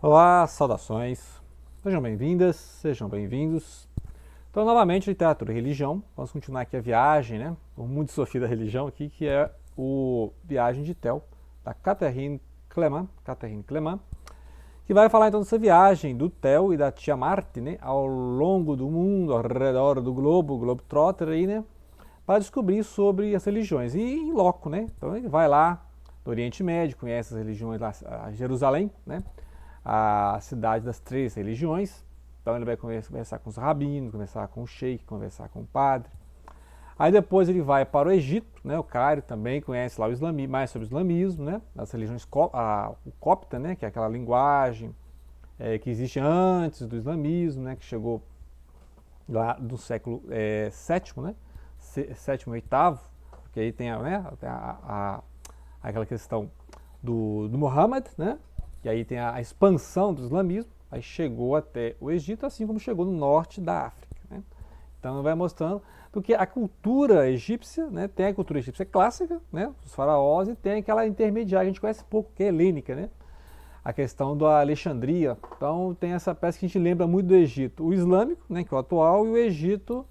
Olá, saudações. Sejam bem-vindas, sejam bem-vindos. Então, novamente, literatura e religião. Vamos continuar aqui a viagem, né? O mundo de Sofia da religião aqui, que é o Viagem de Tell, da Catherine Clement, que vai falar então dessa viagem do Tell e da tia Marta, né? Ao longo do mundo, ao redor do Globetrotter aí, né? Para descobrir sobre as religiões. E em loco, né? Então ele vai lá do Oriente Médio, conhece as religiões lá, a Jerusalém, né? A cidade das três religiões. Então ele vai conversar com os rabinos, conversar com o sheik, conversar com o padre. Aí depois ele vai para o Egito, né, o Cairo também conhece lá o islamismo, mais sobre o islamismo, né, as religiões o copta, né, que é aquela linguagem que existe antes do islamismo, né, que chegou lá do século sétimo, né, sétimo e oitavo, porque aí tem, aquela questão do Muhammad, né, e aí tem a expansão do islamismo, aí chegou até o Egito, assim como chegou no norte da África, né. Então vai mostrando, porque a cultura egípcia, né, tem a cultura egípcia clássica, né, os faraós, e tem aquela intermediária, a gente conhece pouco, que é helênica, né, a questão da Alexandria. Então tem essa peça que a gente lembra muito do Egito, o islâmico, né, que é o atual, e o Egito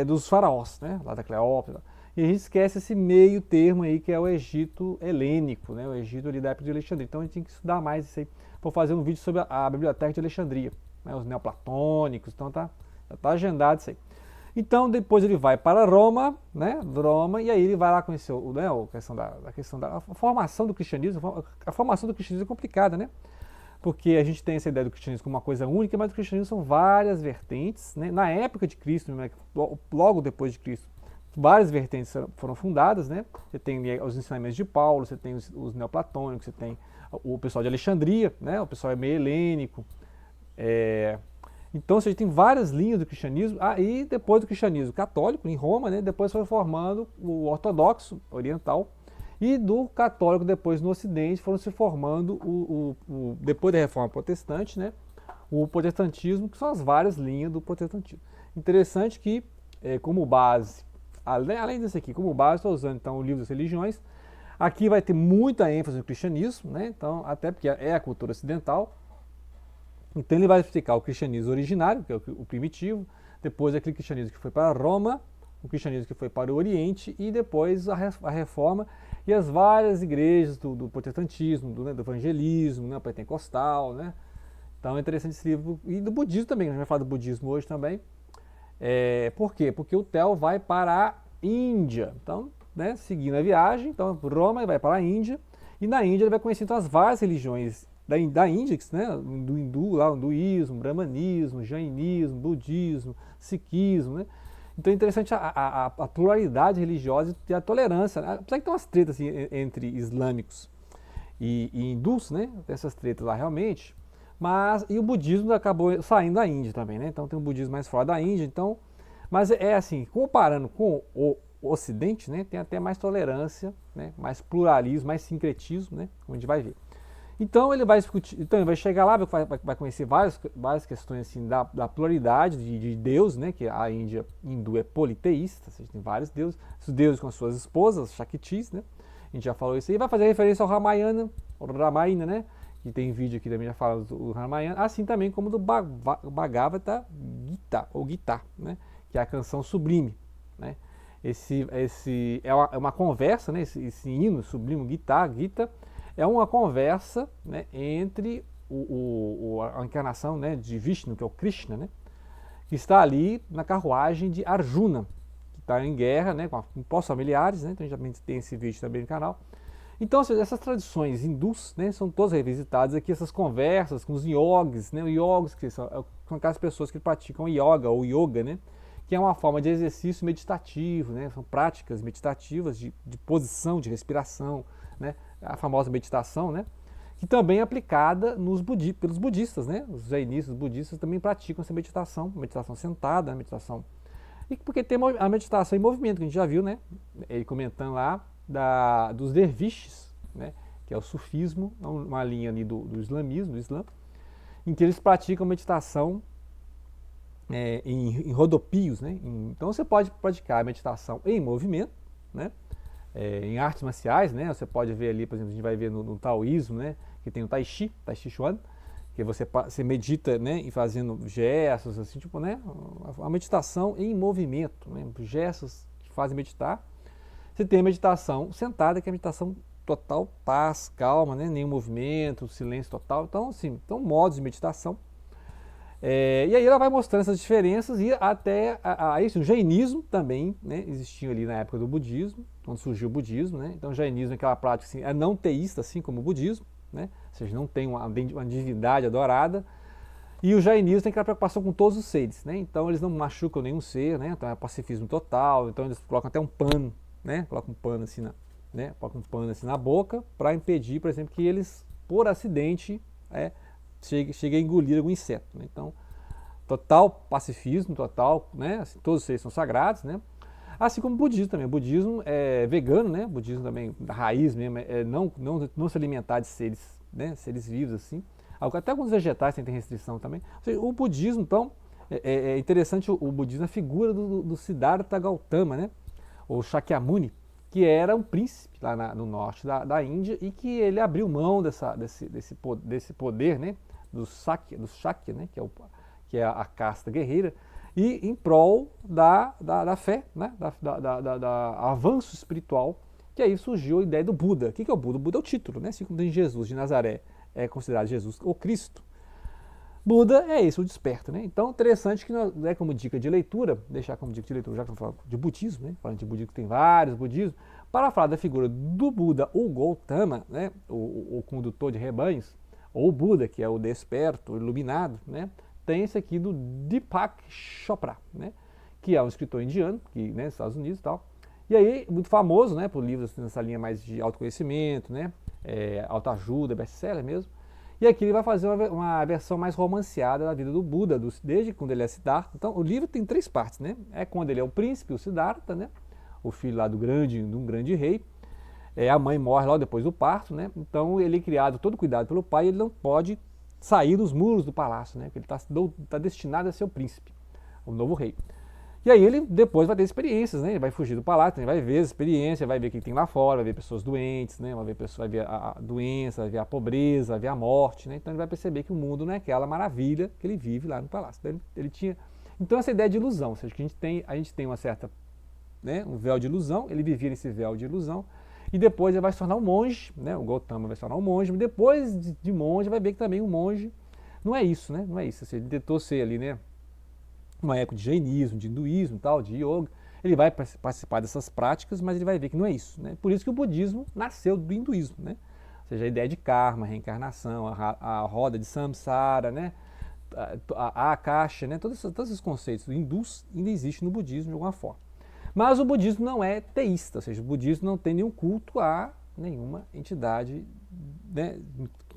dos faraós, né, lá da Cleópatra. E a gente esquece esse meio termo aí, que é o Egito helênico, né, o Egito ali da época de Alexandria. Então a gente tem que estudar mais isso aí. Vou fazer um vídeo sobre a Biblioteca de Alexandria, né, os neoplatônicos, então já tá agendado isso aí. Então depois ele vai para Roma, né, Roma, e aí ele vai lá conhecer a questão da formação do cristianismo. A formação do cristianismo é complicada, né? Porque a gente tem essa ideia do cristianismo como uma coisa única, mas o cristianismo são várias vertentes, né? Na época de Cristo, né, logo depois de Cristo, várias vertentes foram fundadas, né? Você tem os ensinamentos de Paulo, você tem os neoplatônicos, você tem o pessoal de Alexandria, né? O pessoal é meio helênico. Então você tem várias linhas do cristianismo. E depois do cristianismo católico, em Roma, né? Depois foi formando o ortodoxo oriental. E do católico, depois no Ocidente, foram se formando, depois da Reforma Protestante, né, o protestantismo, que são as várias linhas do protestantismo. Interessante que, como base, além desse aqui, como base, estou usando então o livro das religiões. Aqui vai ter muita ênfase no cristianismo, né, então, até porque é a cultura ocidental. Então ele vai explicar o cristianismo originário, que é o primitivo, depois aquele cristianismo que foi para Roma, o cristianismo que foi para o Oriente, e depois a Reforma e as várias igrejas do protestantismo, do evangelismo, né, pentecostal, né. Então é interessante esse livro, e do budismo também, a gente vai falar do budismo hoje também. Por quê? Porque o Theo vai para a Índia, então, né, seguindo a viagem, então Roma ele vai para a Índia, e na Índia ele vai conhecer então, as várias religiões da Índia, né, do hindu, lá, o hinduísmo, brahmanismo, jainismo, budismo, sikhismo, né. Então é interessante a pluralidade religiosa e a tolerância, né? Apesar que tem umas tretas assim, entre islâmicos e hindus, né? Tem essas tretas lá realmente. E o budismo acabou saindo da Índia também, né? Então tem um budismo mais fora da Índia. Então, mas é assim, comparando com o Ocidente, né? Tem até mais tolerância, né? Mais pluralismo, mais sincretismo, né? Como a gente vai ver. Então ele vai discutir, então ele vai chegar lá, vai conhecer várias questões assim, da pluralidade de Deus, né? Que a Índia hindu é politeísta, ou seja, tem vários deuses, os deuses com as suas esposas, Shaktis, né? A gente já falou isso aí, vai fazer referência ao Ramayana, né? Que tem vídeo aqui também já fala do Ramayana, assim também como do Bhagavata Gita, ou Gita, né? Que é a canção sublime, né? Esse é uma conversa, né? Esse hino sublime, Gita, é uma conversa, né, entre a encarnação, né, de Vishnu, que é o Krishna, né, que está ali na carruagem de Arjuna, que está em guerra, né, com povos familiares, né, então a gente já tem esse vídeo também no canal. Então, essas tradições hindus, né, são todas revisitadas aqui, essas conversas com os yogis, né, os yogis que são aquelas pessoas que praticam yoga ou yoga, né, que é uma forma de exercício meditativo, né, são práticas meditativas de posição, de respiração, né, a famosa meditação, né, que também é aplicada pelos budistas, né, os jainistas, os budistas também praticam essa meditação sentada, meditação. E porque tem a meditação em movimento, que a gente já viu, né, ele comentando lá dos derviches, né, que é o sufismo, uma linha ali do islamismo, do Islã, em que eles praticam meditação em rodopios, né, então você pode praticar a meditação em movimento, né, em artes marciais, né? Você pode ver ali, por exemplo, a gente vai ver no taoísmo, né? Que tem o Tai Chi Chuan, que você medita, né, e fazendo gestos, assim, tipo, né, a meditação em movimento, né, gestos que fazem meditar. Você tem a meditação sentada, que é a meditação total paz, calma, né, nenhum movimento, silêncio total. Então, assim, são modos de meditação. E aí ela vai mostrando essas diferenças e até isso, o jainismo também, né, existia ali na época do budismo, quando surgiu o budismo, né? Então o jainismo é aquela prática assim, é não teísta, assim como o budismo, né? Ou seja, não tem uma divindade adorada. E o jainismo tem aquela preocupação com todos os seres, né? Então eles não machucam nenhum ser, né? Então é pacifismo total, então eles colocam até um pano, né? Colocam um pano assim colocam um pano assim na boca para impedir, por exemplo, que eles, por acidente, chegue a engolir algum inseto, né? Então, total pacifismo, total, né? Assim, todos os seres são sagrados, né? Assim como o budismo também. O budismo é vegano, né? O budismo também, da raiz mesmo, é não se alimentar de seres, né? Seres vivos assim. Até alguns vegetais tem restrição também. Ou seja, o budismo, então, é interessante o budismo, a figura do Siddhartha Gautama, né? Ou Shakyamuni, que era um príncipe lá no norte da Índia e que ele abriu mão desse poder, né? Do Shakya, né? Que é a casta guerreira, e em prol da fé, né? Da avanço espiritual, que aí surgiu a ideia do Buda. O que é o Buda? O Buda é o título, né? Assim como tem Jesus de Nazaré, é considerado Jesus o Cristo. Buda é isso, o desperto, né? Então, interessante que como dica de leitura, deixar como dica de leitura, já que eu falo de budismo, né? Falando de budismo, tem vários budismos, para falar da figura do Buda, o Gautama, né? O condutor de rebanhos, ou o Buda, que é o desperto, o iluminado, né? Tem esse aqui do Deepak Chopra, né? Que é um escritor indiano, que, né, nos Estados Unidos e tal. E aí, muito famoso, né? Por livros nessa linha mais de autoconhecimento, né? Autoajuda, best-seller mesmo. E aqui ele vai fazer uma versão mais romanceada da vida do Buda, desde quando ele é Siddhartha. Então, o livro tem 3 partes, né? É quando ele é o príncipe, o Siddhartha, né? O filho lá de um grande rei. A mãe morre logo depois do parto, né? Então, ele é criado todo cuidado pelo pai e ele não pode sair dos muros do palácio, né? Porque ele está destinado a ser o príncipe, o novo rei. E aí ele depois vai ter experiências, né? Ele vai fugir do palácio, ele vai ver as experiências, vai ver o que tem lá fora, vai ver pessoas doentes, né? Vai ver a doença, vai ver a pobreza, vai ver a morte, né? Então ele vai perceber que o mundo não é aquela maravilha que ele vive lá no palácio. Então essa ideia de ilusão, ou seja, que a gente tem uma certa, né, um véu de ilusão, ele vivia nesse véu de ilusão, e depois ele vai se tornar um monge, né? O Gautama vai se tornar um monge, mas depois de monge vai ver que também um monge não é isso, né? Não é isso, ele tentou ser ali, né? Uma época de jainismo, de hinduísmo, tal, de yoga, ele vai participar dessas práticas, mas ele vai ver que não é isso, né? Por isso que o budismo nasceu do hinduísmo, né? Ou seja, a ideia de karma, reencarnação, a roda de samsara, né? A akasha, né? Todos esses conceitos hindus ainda existem no budismo de alguma forma. Mas o budismo não é teísta, ou seja, o budismo não tem nenhum culto a nenhuma entidade, né,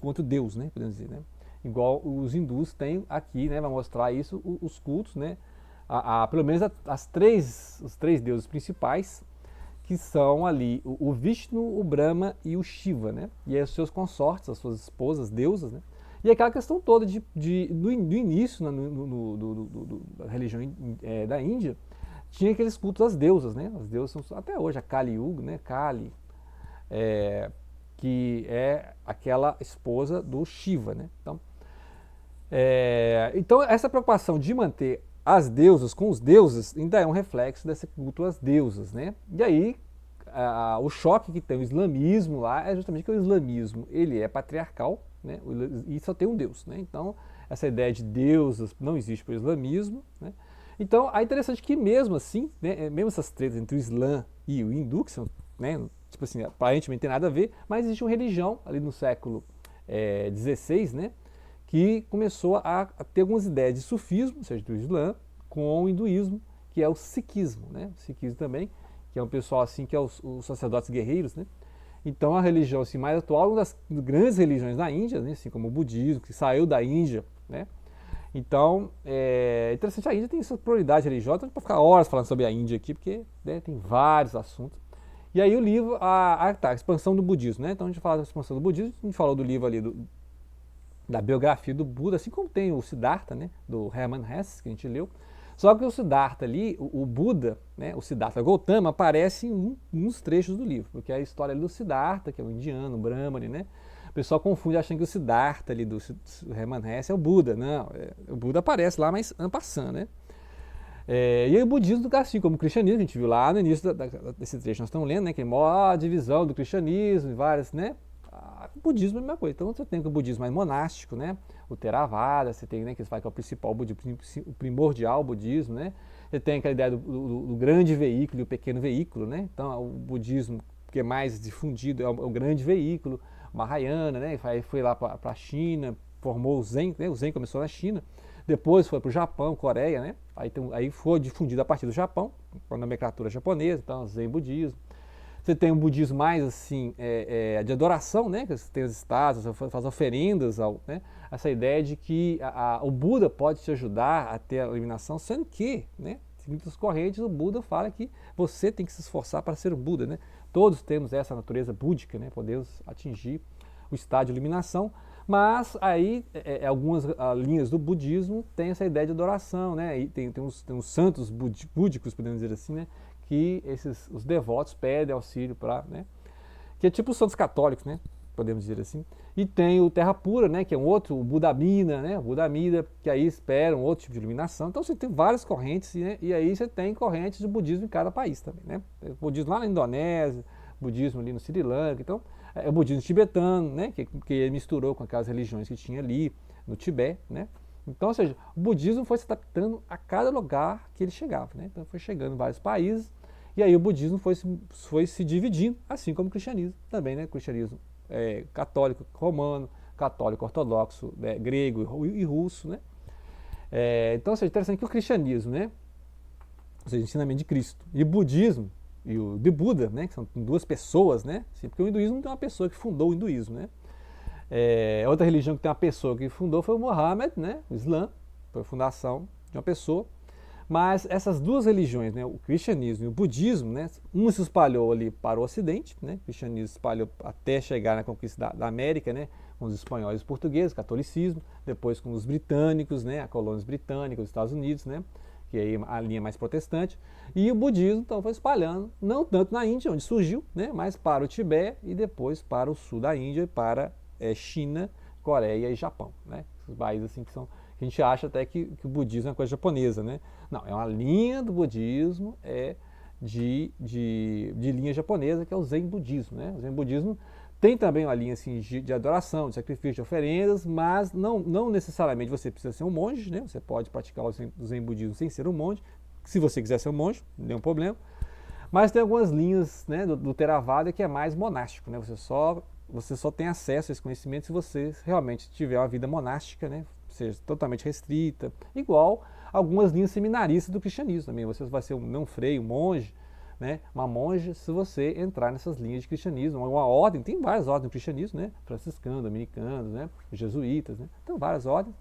quanto Deus, né, podemos dizer, né? Igual os hindus têm aqui, né, vai mostrar isso, os cultos, né, pelo menos os 3 deuses principais, que são ali o Vishnu, o Brahma e o Shiva, né, e aí os seus consortes, as suas esposas, deusas, né, e aquela questão toda do início da religião da Índia, tinha aqueles cultos às deusas, né, as deusas são até hoje, a Kali Yuga, né, Kali, que é aquela esposa do Shiva, né, então essa preocupação de manter as deusas com os deuses ainda é um reflexo desse culto às deusas, né? E aí o choque que tem o islamismo lá é justamente que o islamismo ele é patriarcal, né? E só tem um Deus, né? Então essa ideia de deusas não existe para o islamismo, né? Então é interessante que mesmo assim, né, mesmo essas tretas entre o Islã e o hindu, que são, né, tipo assim, aparentemente tem nada a ver, mas existe uma religião ali no século XVI, né? Que começou a ter algumas ideias de sufismo, ou seja, do Islã, com o hinduísmo, que é o sikhismo, né? O sikhismo também, que é um pessoal assim, que é os sacerdotes guerreiros, né? Então a religião assim, mais atual, uma das grandes religiões da Índia, né? Assim como o budismo, que saiu da Índia, né? Então, é interessante, a Índia tem essa pluralidade religiosa, não para ficar horas falando sobre a Índia aqui, porque, né, tem vários assuntos. E aí o livro, a expansão do budismo, né? Então a gente fala da expansão do budismo, a gente falou do livro ali da biografia do Buda, assim como tem o Siddhartha, né, do Hermann Hesse, que a gente leu. Só que o Siddhartha ali, o Buda, né, o Siddhartha Gautama, aparece em uns trechos do livro, porque é a história ali do Siddhartha, que é um indiano, um brahmane, né? pessoal confunde achando que o Siddhartha ali do Hermann Hesse é o Buda. Não, o Buda aparece lá, mas en passant, né? E aí o budismo, assim como o cristianismo, a gente viu lá no início desse trecho que nós estamos lendo, né? Que é a divisão do cristianismo, várias, né? O budismo é a mesma coisa. Então você tem o budismo mais monástico, né? O Theravada, você tem, né, que eles falam que é o principal budismo, o primordial budismo, né? Você tem aquela ideia do grande veículo e o pequeno veículo, né? Então o budismo que é mais difundido é o grande veículo, o Mahayana, né? Foi lá para a China, formou o Zen, né? O Zen começou na China, depois foi para o Japão, Coreia, né? Aí foi difundido a partir do Japão, com a nomenclatura japonesa, então Zen budismo. Você tem um budismo mais assim, de adoração, né? Que você tem os estados, você faz oferendas, né? Essa ideia de que o Buda pode te ajudar a ter a iluminação, sendo que, né? Seguindo as correntes, o Buda fala que você tem que se esforçar para ser um Buda, né? Todos temos essa natureza búdica, né? Podemos atingir o estado de iluminação, mas aí algumas linhas do budismo têm essa ideia de adoração, né? E tem uns santos búdicos, podemos dizer assim, né? Que os devotos pedem auxílio para, né? Que é tipo os santos católicos, né? Podemos dizer assim. E tem o Terra Pura, né? Que é um outro, o Buda Mina, né? O Buda Mida, que aí espera um outro tipo de iluminação. Então você tem várias correntes, né? E aí você tem correntes de budismo em cada país também, né? Tem budismo lá na Indonésia, budismo ali no Sri Lanka, então é o budismo tibetano, né? Que ele misturou com aquelas religiões que tinha ali no Tibete, né? Então, ou seja, o budismo foi se adaptando a cada lugar que ele chegava, né? Então foi chegando em vários países, e aí o budismo foi se dividindo, assim como o cristianismo também, né? O cristianismo católico romano, católico ortodoxo, grego e russo, né? Então, ou seja, interessante que o cristianismo, né? Ou seja, o ensinamento de Cristo, e o budismo, e o de Buda, né? Que são duas pessoas, né? Porque o hinduísmo tem uma pessoa que fundou o hinduísmo, né? Outra religião que tem uma pessoa que fundou foi o Mohammed, né? O Islã, foi a fundação de uma pessoa. Mas essas duas religiões, né? O cristianismo e o budismo, né? Um se espalhou ali para o ocidente, né? O cristianismo se espalhou até chegar na conquista da América, né? Com os espanhóis e os portugueses, o catolicismo, depois com os britânicos, né? A colônias britânicas, os Estados Unidos, né? Que aí a linha mais protestante, e o budismo então foi espalhando, não tanto na Índia, onde surgiu, né? Mas para o Tibete e depois para o sul da Índia e para China, Coreia e Japão, né? Esses países assim que a gente acha até que o budismo é uma coisa japonesa, né? Não, é uma linha do budismo de linha japonesa, que é o Zen budismo, né? O Zen budismo tem também uma linha assim, de adoração, de sacrifício, de oferendas, mas não necessariamente você precisa ser um monge, né? Você pode praticar o Zen budismo sem ser um monge, se você quiser ser um monge, não tem um problema. Mas tem algumas linhas, né, do Theravada que é mais monástico, né? Você só tem acesso a esse conhecimento se você realmente tiver uma vida monástica, né? Seja totalmente restrita, igual algumas linhas seminaristas do cristianismo também. Você vai ser um frei, um monge, né? Uma monja, se você entrar nessas linhas de cristianismo. Uma ordem, tem várias ordens do cristianismo, né? Franciscanos, dominicanos, né? Jesuítas, né? Tem várias ordens.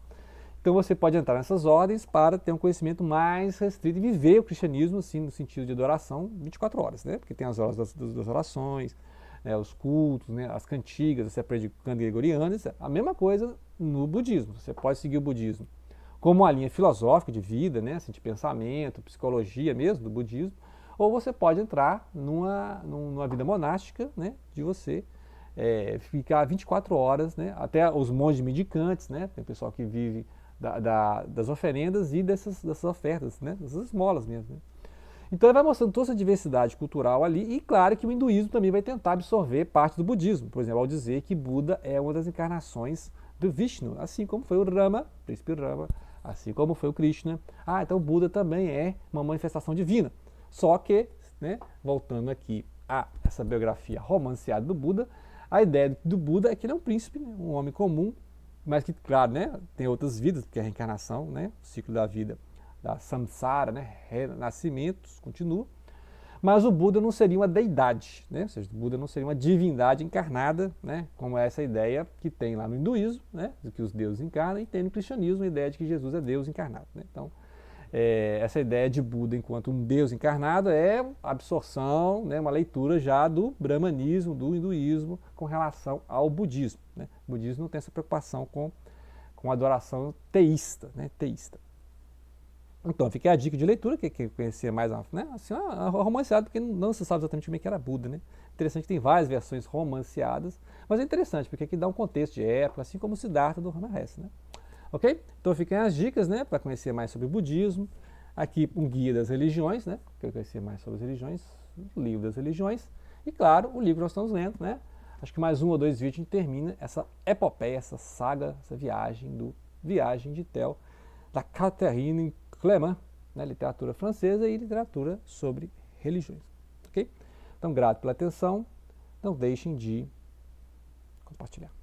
Então você pode entrar nessas ordens para ter um conhecimento mais restrito e viver o cristianismo assim, no sentido de adoração 24 horas, né? Porque tem as horas das orações, né, os cultos, né, as cantigas, você aprende canto gregoriano, a mesma coisa no budismo. Você pode seguir o budismo como uma linha filosófica de vida, né, assim, de pensamento, psicologia mesmo do budismo, ou você pode entrar numa vida monástica, né, de você ficar 24 horas, né, até os monges mendicantes, né, tem pessoal que vive das oferendas e dessas ofertas, né, dessas esmolas mesmo. Né. Então ele vai mostrando toda essa diversidade cultural ali, e claro que o hinduísmo também vai tentar absorver parte do budismo, por exemplo, ao dizer que Buda é uma das encarnações do Vishnu, assim como foi o Rama, príncipe Rama, assim como foi o Krishna. Então o Buda também é uma manifestação divina. Só que, né, voltando aqui a essa biografia romanceada do Buda, a ideia do Buda é que ele é um príncipe, né, um homem comum, mas que, claro, né, tem outras vidas, porque a reencarnação, né, o ciclo da vida, da samsara, né, renascimentos, continua. Mas o Buda não seria uma deidade, né? Ou seja, o Buda não seria uma divindade encarnada, né? Como é essa ideia que tem lá no hinduísmo, né? De que os deuses encarnam, e tem no cristianismo a ideia de que Jesus é Deus encarnado. Né? Então, essa ideia de Buda enquanto um Deus encarnado é absorção, né? Uma leitura já do brahmanismo, do hinduísmo, com relação ao budismo. Né? O budismo não tem essa preocupação com a adoração teísta, né? Teísta. Então, fica a dica de leitura, que conhecia mais, né, assim, romanceado, porque não se sabe exatamente como é que era Buda, né? Interessante que tem várias versões romanceadas, mas é interessante porque aqui dá um contexto de época, assim como o Siddhartha do Hermann Hesse, né? Ok? Então ficam as dicas, né, para conhecer mais sobre o budismo. Aqui um guia das religiões, né? Quer conhecer mais sobre as religiões, o livro das religiões. E claro, o livro que nós estamos lendo, né? Acho que mais um ou dois vídeos a gente termina essa epopeia, essa saga, essa Viagem de Tell, da Catherine Clément, né? Literatura francesa e literatura sobre religiões. Ok? Então, grato pela atenção. Não deixem de compartilhar.